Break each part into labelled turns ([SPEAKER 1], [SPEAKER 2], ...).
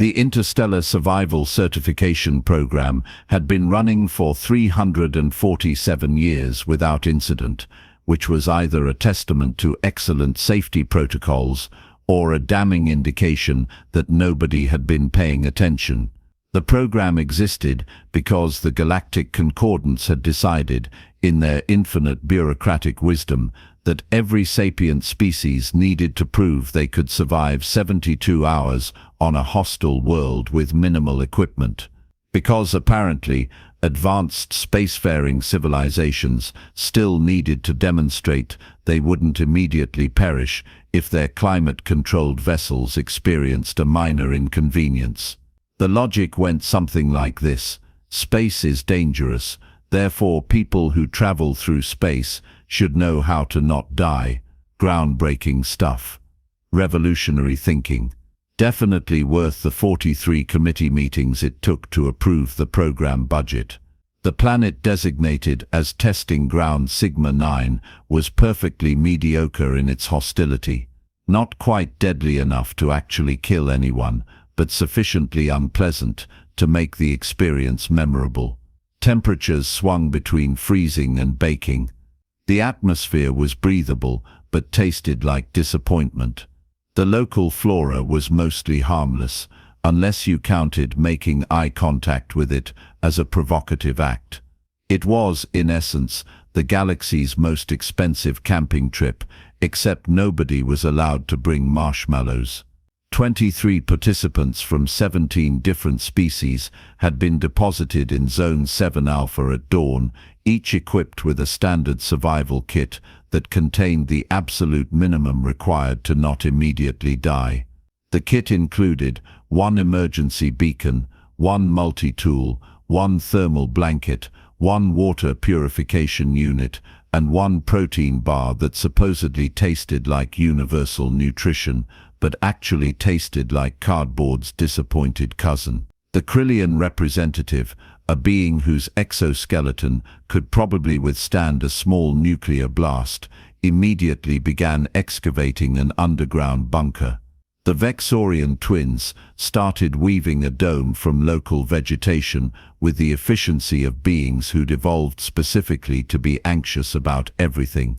[SPEAKER 1] The Interstellar Survival Certification Program had been running for 347 years without incident, which was either a testament to excellent safety protocols or a damning indication that nobody had been paying attention. The program existed because the Galactic Concordance had decided, in their infinite bureaucratic wisdom, that every sapient species needed to prove they could survive 72 hours on a hostile world with minimal equipment. Because apparently, advanced spacefaring civilizations still needed to demonstrate they wouldn't immediately perish if their climate-controlled vessels experienced a minor inconvenience. The logic went something like this: space is dangerous, therefore people who travel through space should know how to not die. Groundbreaking stuff. Revolutionary thinking. Definitely worth the 43 committee meetings it took to approve the program budget. The planet designated as Testing Ground Sigma 9 was perfectly mediocre in its hostility. Not quite deadly enough to actually kill anyone, but sufficiently unpleasant to make the experience memorable. Temperatures swung between freezing and baking. The atmosphere was breathable, but tasted like disappointment. The local flora was mostly harmless, unless you counted making eye contact with it as a provocative act. It was, in essence, the galaxy's most expensive camping trip, except nobody was allowed to bring marshmallows. 23 participants from 17 different species had been deposited in Zone 7 Alpha at dawn, each equipped with a standard survival kit that contained the absolute minimum required to not immediately die. The kit included 1 emergency beacon, 1 multi-tool, 1 thermal blanket, 1 water purification unit, and 1 protein bar that supposedly tasted like universal nutrition, but actually tasted like cardboard's disappointed cousin. The Krillian representative, a being whose exoskeleton could probably withstand a small nuclear blast, immediately began excavating an underground bunker. The Vexorian twins started weaving a dome from local vegetation with the efficiency of beings who'd evolved specifically to be anxious about everything.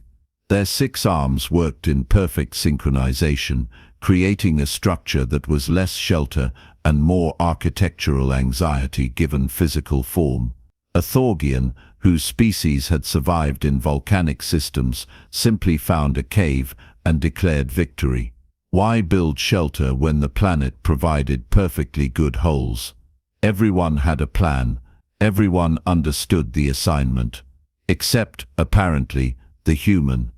[SPEAKER 1] Their 6 arms worked in perfect synchronization, creating a structure that was less shelter and more architectural anxiety given physical form. A Thorgian, whose species had survived in volcanic systems, simply found a cave and declared victory. Why build shelter when the planet provided perfectly good holes? Everyone had a plan. Everyone understood the assignment. Except, apparently, the human.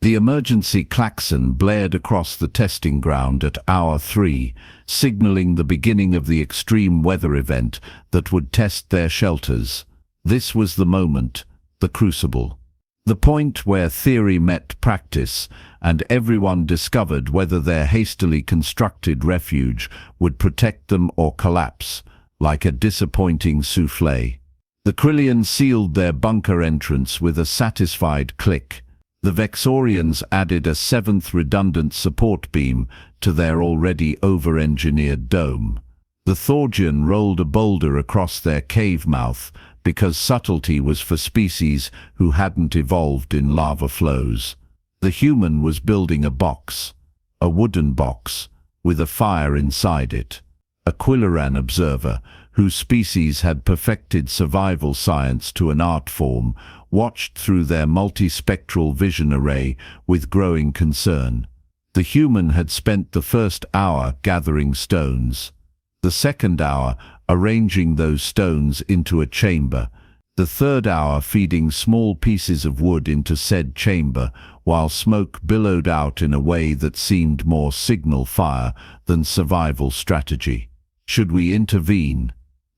[SPEAKER 1] The emergency klaxon blared across the testing ground at hour 3, signaling the beginning of the extreme weather event that would test their shelters. This was the moment, the crucible. The point where theory met practice, and everyone discovered whether their hastily constructed refuge would protect them or collapse, like a disappointing soufflé. The Krillians sealed their bunker entrance with a satisfied click. The Vexorians added a 7th redundant support beam to their already over-engineered dome. The Thorgian rolled a boulder across their cave mouth because subtlety was for species who hadn't evolved in lava flows. The human was building a box, a wooden box, with a fire inside it. A Quillaran observer, whose species had perfected survival science to an art form, watched through their multispectral vision array with growing concern. The human had spent the first hour gathering stones, the second hour arranging those stones into a chamber, the third hour feeding small pieces of wood into said chamber, while smoke billowed out in a way that seemed more signal fire than survival strategy. Should we intervene?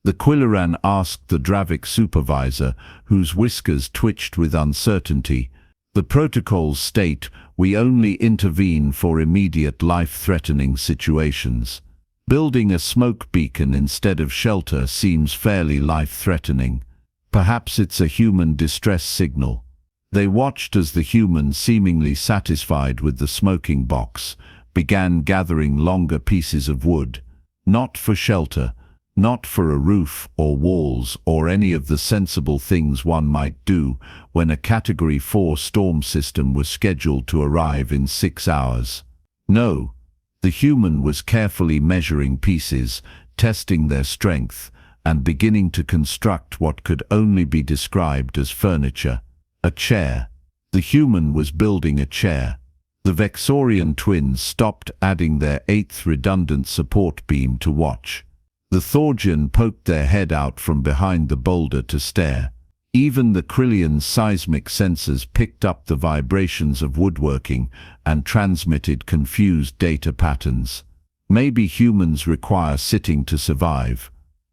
[SPEAKER 1] The Quillaran asked the Dravik supervisor, whose whiskers twitched with uncertainty. The protocols state we only intervene for immediate life-threatening situations. Building a smoke beacon instead of shelter seems fairly life-threatening. Perhaps it's a human distress signal. They watched as the human, seemingly satisfied with the smoking box, began gathering longer pieces of wood. Not for shelter, not for a roof or walls or any of the sensible things one might do when a Category 4 storm system was scheduled to arrive in 6 hours. No, the human was carefully measuring pieces, testing their strength, and beginning to construct what could only be described as furniture. A chair. The human was building a chair. The Vexorian twins stopped adding their 8th redundant support beam to watch. The Thorgian poked their head out from behind the boulder to stare. Even the Krillian's seismic sensors picked up the vibrations of woodworking and transmitted confused data patterns. Maybe humans require sitting to survive,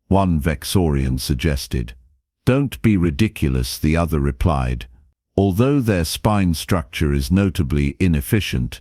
[SPEAKER 1] one Vexorian suggested. Don't be ridiculous, the other replied. Although their spine structure is notably inefficient,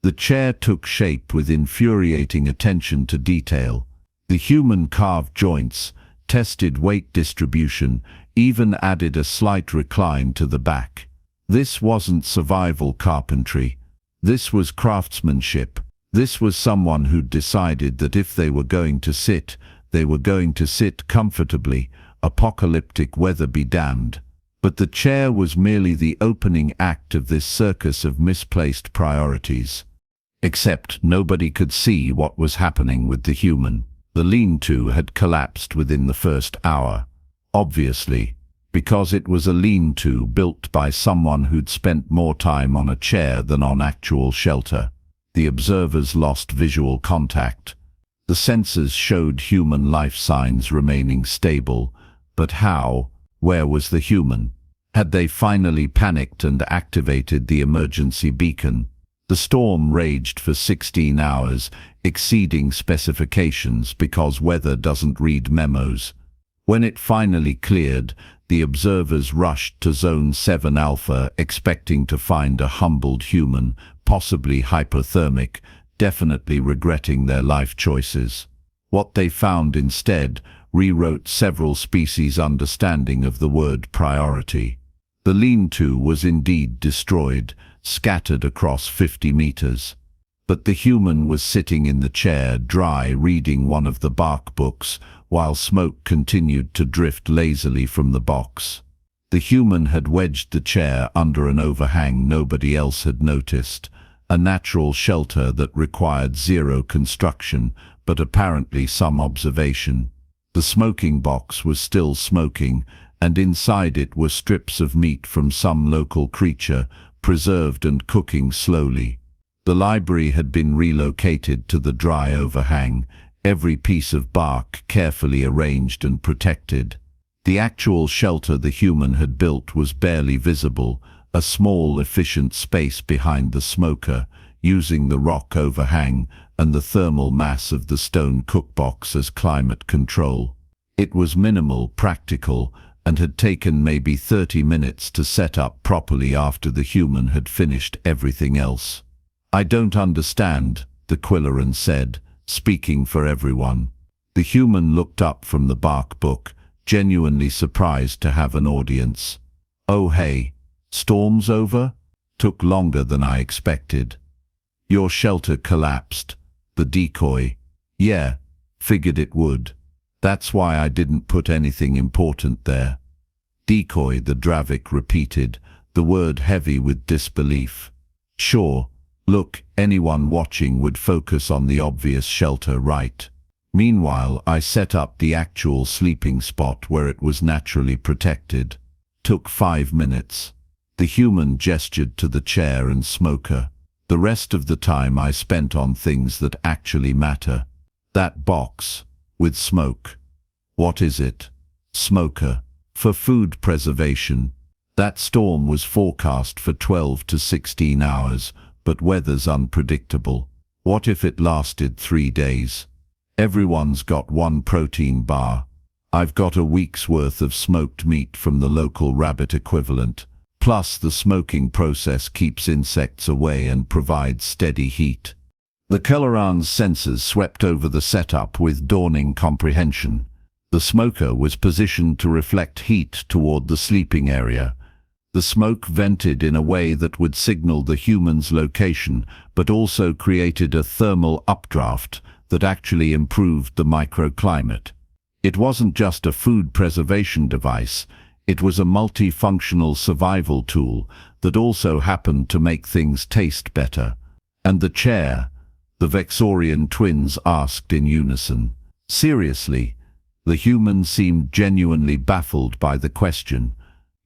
[SPEAKER 1] the chair took shape with infuriating attention to detail. The human carved joints, tested weight distribution, even added a slight recline to the back. This wasn't survival carpentry. This was craftsmanship. This was someone who'd decided that if they were going to sit, they were going to sit comfortably, apocalyptic weather be damned. But the chair was merely the opening act of this circus of misplaced priorities. Except nobody could see what was happening with the human. The lean-to had collapsed within the first hour. Obviously, because it was a lean-to built by someone who'd spent more time on a chair than on actual shelter. The observers lost visual contact. The sensors showed human life signs remaining stable, but how? Where was the human? Had they finally panicked and activated the emergency beacon? The storm raged for 16 hours, exceeding specifications because weather doesn't read memos. When it finally cleared, the observers rushed to Zone 7 Alpha, expecting to find a humbled human, possibly hypothermic, definitely regretting their life choices. What they found instead rewrote several species' understanding of the word priority. The lean-to was indeed destroyed, scattered across 50 meters. But the human was sitting in the chair, dry, reading one of the bark books, while smoke continued to drift lazily from the box. The human had wedged the chair under an overhang nobody else had noticed, a natural shelter that required zero construction, but apparently some observation. The smoking box was still smoking, and inside it were strips of meat from some local creature, preserved and cooking slowly. The library had been relocated to the dry overhang, every piece of bark carefully arranged and protected. The actual shelter the human had built was barely visible, a small, efficient space behind the smoker, using the rock overhang and the thermal mass of the stone cookbox as climate control. It was minimal, practical, and had taken maybe 30 minutes to set up properly after the human had finished everything else. I don't understand, the Quilleran said, speaking for everyone. The human looked up from the bark book, genuinely surprised to have an audience. Oh hey, storm's over? Took longer than I expected. Your shelter collapsed. The decoy. Yeah, figured it would. That's why I didn't put anything important there. Decoy, the Dravik repeated, the word heavy with disbelief. Sure, look, anyone watching would focus on the obvious shelter, right? Meanwhile, I set up the actual sleeping spot where it was naturally protected. Took 5 minutes. The human gestured to the chair and smoker. The rest of the time I spent on things that actually matter. That box, with smoke. What is it? Smoker. For food preservation. That storm was forecast for 12 to 16 hours, but weather's unpredictable. What if it lasted 3 days? Everyone's got one protein bar. I've got a week's worth of smoked meat from the local rabbit equivalent. Plus, the smoking process keeps insects away and provides steady heat. The Quilleran's sensors swept over the setup with dawning comprehension. The smoker was positioned to reflect heat toward the sleeping area. The smoke vented in a way that would signal the human's location, but also created a thermal updraft that actually improved the microclimate. It wasn't just a food preservation device, it was a multifunctional survival tool that also happened to make things taste better. And the chair, the Vexorian twins asked in unison. Seriously, the human seemed genuinely baffled by the question.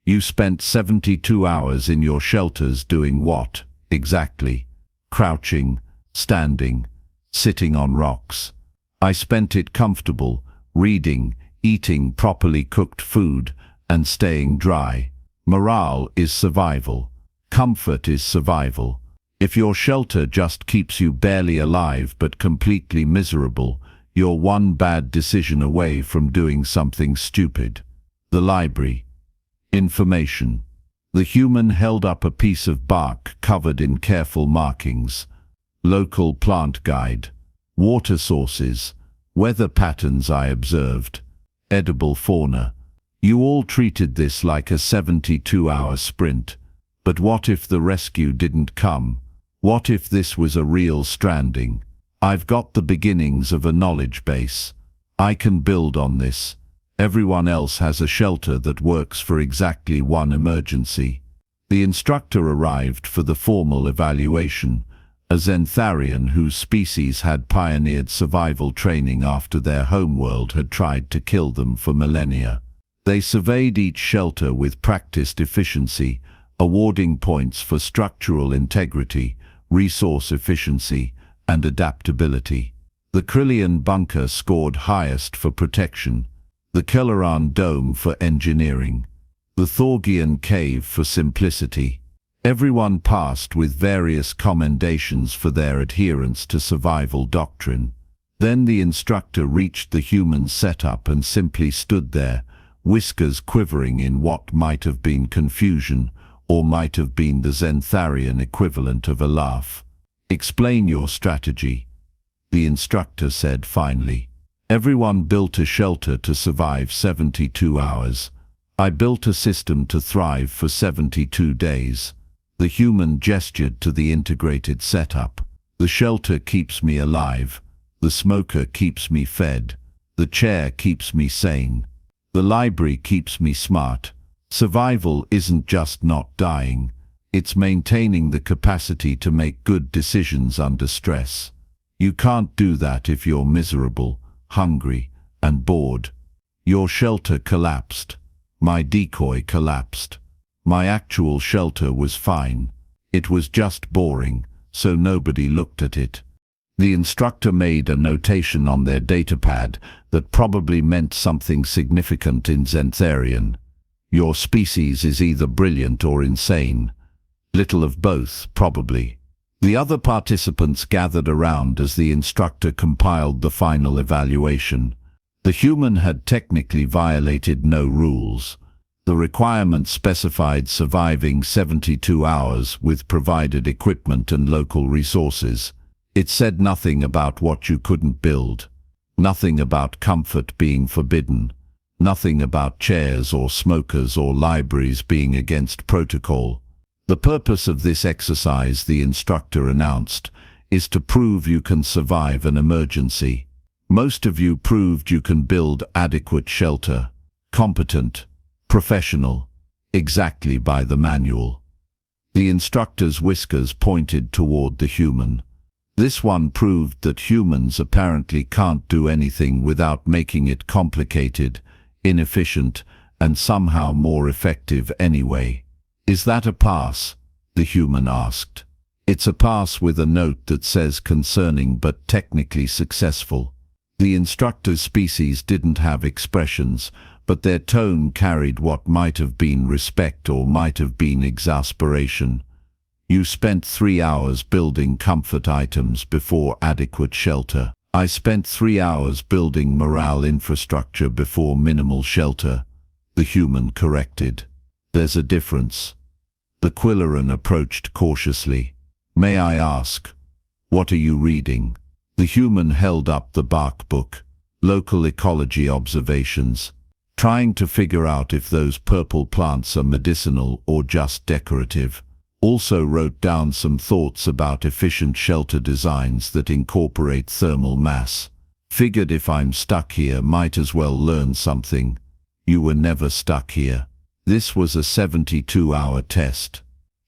[SPEAKER 1] You spent 72 hours in your shelters doing what, exactly? Crouching, standing, sitting on rocks. I spent it comfortable, reading, eating properly cooked food, and staying dry. Morale is survival. Comfort is survival. If your shelter just keeps you barely alive but completely miserable, you're one bad decision away from doing something stupid. The library. Information. The human held up a piece of bark covered in careful markings. Local plant guide. Water sources. Weather patterns I observed. Edible fauna. You all treated this like a 72-hour sprint. But what if the rescue didn't come? What if this was a real stranding? I've got the beginnings of a knowledge base. I can build on this. Everyone else has a shelter that works for exactly one emergency. The instructor arrived for the formal evaluation, a Zentharian whose species had pioneered survival training after their homeworld had tried to kill them for millennia. They surveyed each shelter with practiced efficiency, awarding points for structural integrity, resource efficiency, and adaptability. The Krillian bunker scored highest for protection, the Kelleran dome for engineering, the Thorgian cave for simplicity. Everyone passed with various commendations for their adherence to survival doctrine. Then the instructor reached the human setup and simply stood there, whiskers quivering in what might have been confusion, or might have been the Zentharian equivalent of a laugh. Explain your strategy, the instructor said finally. Everyone built a shelter to survive 72 hours. I built a system to thrive for 72 days. The human gestured to the integrated setup. The shelter keeps me alive. The smoker keeps me fed. The chair keeps me sane. The library keeps me smart. Survival isn't just not dying. It's maintaining the capacity to make good decisions under stress. You can't do that if you're miserable, hungry, and bored. Your shelter collapsed. My decoy collapsed. My actual shelter was fine. It was just boring, so nobody looked at it. The instructor made a notation on their datapad that probably meant something significant in Zentharian. Your species is either brilliant or insane. Little of both, probably. The other participants gathered around as the instructor compiled the final evaluation. The human had technically violated no rules. The requirement specified surviving 72 hours with provided equipment and local resources. It said nothing about what you couldn't build. Nothing about comfort being forbidden. Nothing about chairs or smokers or libraries being against protocol. The purpose of this exercise, the instructor announced, is to prove you can survive an emergency. Most of you proved you can build adequate shelter. Competent. Professional. Exactly by the manual. The instructor's whiskers pointed toward the human. This one proved that humans apparently can't do anything without making it complicated, inefficient, and somehow more effective anyway. Is that a pass? The human asked. It's a pass with a note that says concerning but technically successful. The instructor's species didn't have expressions, but their tone carried what might have been respect or might have been exasperation. You spent 3 hours building comfort items before adequate shelter. I spent 3 hours building morale infrastructure before minimal shelter, the human corrected. There's a difference. The Quilleran approached cautiously. May I ask, what are you reading? The human held up the bark book. Local ecology observations. Trying to figure out if those purple plants are medicinal or just decorative. Also wrote down some thoughts about efficient shelter designs that incorporate thermal mass. Figured if I'm stuck here, might as well learn something. You were never stuck here. This was a 72-hour test.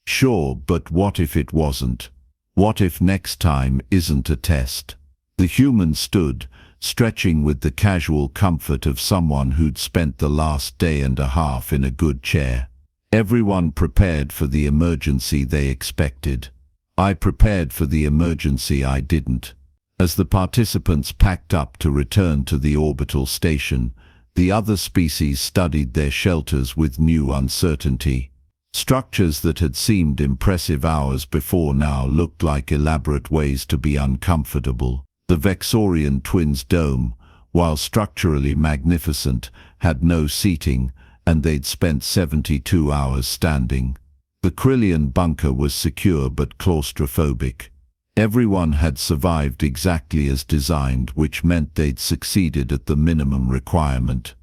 [SPEAKER 1] Sure, but what if it wasn't? What if next time isn't a test? The human stood, stretching with the casual comfort of someone who'd spent the last day and a half in a good chair. Everyone prepared for the emergency they expected. I prepared for the emergency I didn't. As the participants packed up to return to the orbital station, the other species studied their shelters with new uncertainty. Structures that had seemed impressive hours before now looked like elaborate ways to be uncomfortable. The Vexorian twins' dome, while structurally magnificent, had no seating, and they'd spent 72 hours standing. The Krillian bunker was secure but claustrophobic. Everyone had survived exactly as designed, which meant they'd succeeded at the minimum requirement.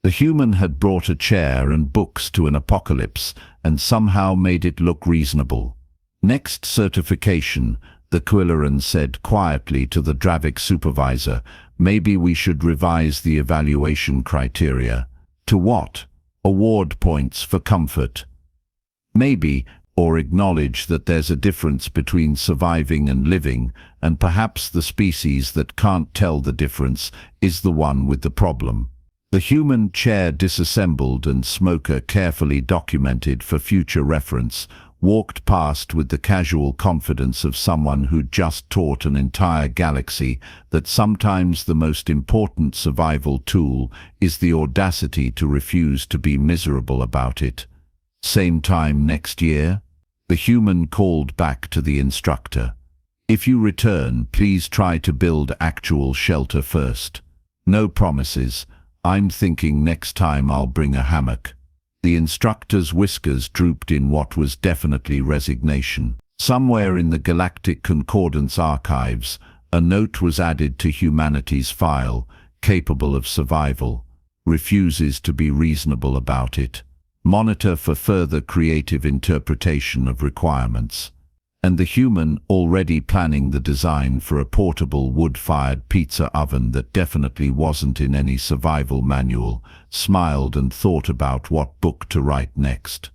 [SPEAKER 1] The human had brought a chair and books to an apocalypse and somehow made it look reasonable. Next certification, the Quilliran said quietly to the Dravik supervisor, maybe we should revise the evaluation criteria. To what? Award points for comfort. Maybe, or acknowledge that there's a difference between surviving and living, and perhaps the species that can't tell the difference is the one with the problem. The human chair disassembled and Smoker, carefully documented for future reference, walked past with the casual confidence of someone who'd just taught an entire galaxy that sometimes the most important survival tool is the audacity to refuse to be miserable about it. Same time next year? The human called back to the instructor. If you return, please try to build actual shelter first. No promises. I'm thinking next time I'll bring a hammock. The instructor's whiskers drooped in what was definitely resignation. Somewhere in the Galactic Concordance archives, a note was added to humanity's file, capable of survival. Refuses to be reasonable about it. Monitor for further creative interpretation of requirements. And the human, already planning the design for a portable wood-fired pizza oven that definitely wasn't in any survival manual, smiled and thought about what book to write next.